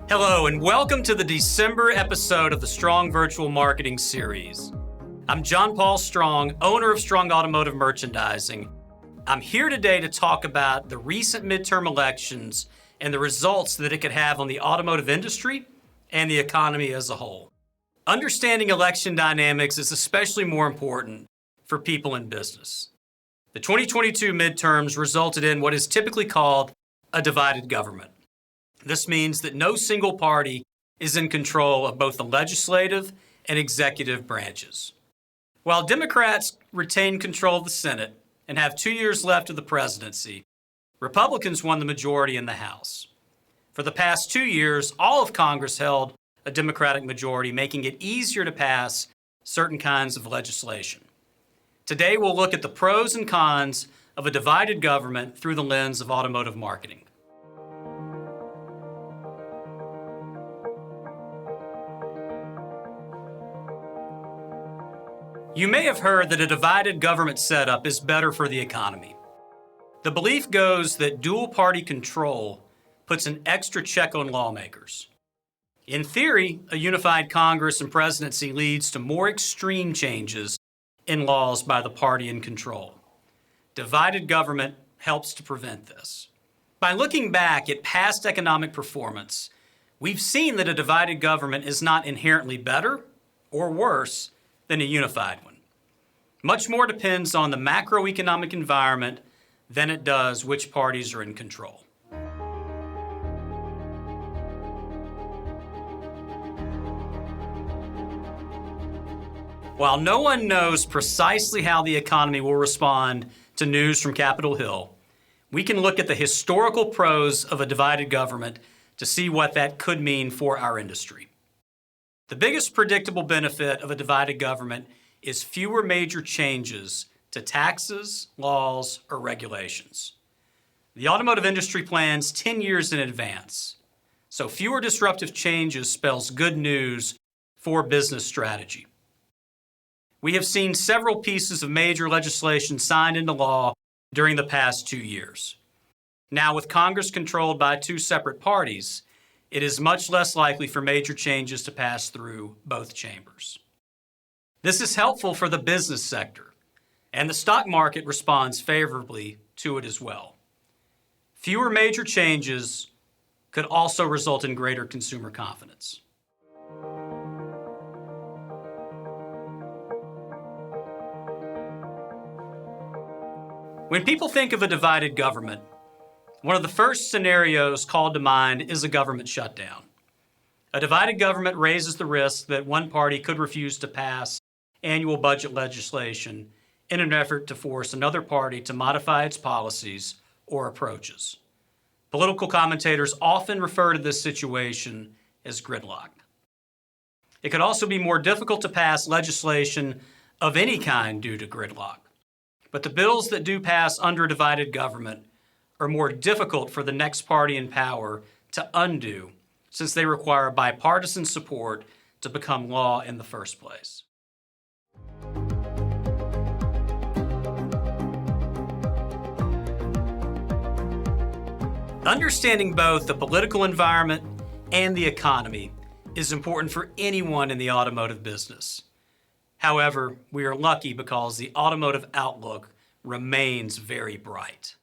Hello, and welcome to the December episode of the Strong Virtual Marketing Series. I'm John Paul Strong, owner of Strong Automotive Merchandising. I'm here today to talk about the recent midterm elections and the results that it could have on the automotive industry and the economy as a whole. Understanding election dynamics is especially more important for people in business. The 2022 midterms resulted in what is typically called a divided government. This means that no single party is in control of both the legislative and executive branches. While Democrats retain control of the Senate and have 2 years left of the presidency, Republicans won the majority in the House. For the past 2 years, all of Congress held a Democratic majority, making it easier to pass certain kinds of legislation. Today, we'll look at the pros and cons of a divided government through the lens of automotive marketing. You may have heard that a divided government setup is better for the economy. The belief goes that dual-party control puts an extra check on lawmakers. In theory, a unified Congress and presidency leads to more extreme changes in laws by the party in control. Divided government helps to prevent this. By looking back at past economic performance, we've seen that a divided government is not inherently better or worse than a unified one. Much more depends on the macroeconomic environment than it does which parties are in control. While no one knows precisely how the economy will respond to news from Capitol Hill, we can look at the historical pros of a divided government to see what that could mean for our industry. The biggest predictable benefit of a divided government is fewer major changes to taxes, laws, or regulations. The automotive industry plans 10 years in advance, so fewer disruptive changes spells good news for business strategy. We have seen several pieces of major legislation signed into law during the past 2 years. Now, with Congress controlled by two separate parties, it is much less likely for major changes to pass through both chambers. This is helpful for the business sector, and the stock market responds favorably to it as well. Fewer major changes could also result in greater consumer confidence. When people think of a divided government, one of the first scenarios called to mind is a government shutdown. A divided government raises the risk that one party could refuse to pass annual budget legislation in an effort to force another party to modify its policies or approaches. Political commentators often refer to this situation as gridlock. It could also be more difficult to pass legislation of any kind due to gridlock. But the bills that do pass under a divided government are more difficult for the next party in power to undo, since they require bipartisan support to become law in the first place. Understanding both the political environment and the economy is important for anyone in the automotive business. However, we are lucky because the automotive outlook remains very bright.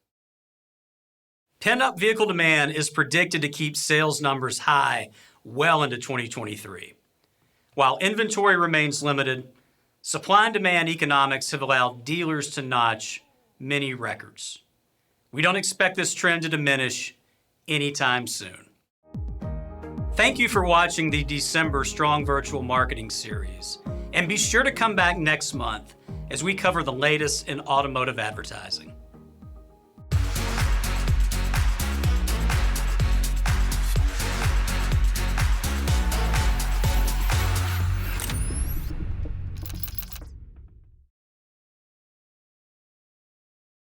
Pent-up vehicle demand is predicted to keep sales numbers high well into 2023. While inventory remains limited, supply and demand economics have allowed dealers to notch many records. We don't expect this trend to diminish anytime soon. Thank you for watching the December Strong Virtual Marketing Series, and be sure to come back next month as we cover the latest in automotive advertising.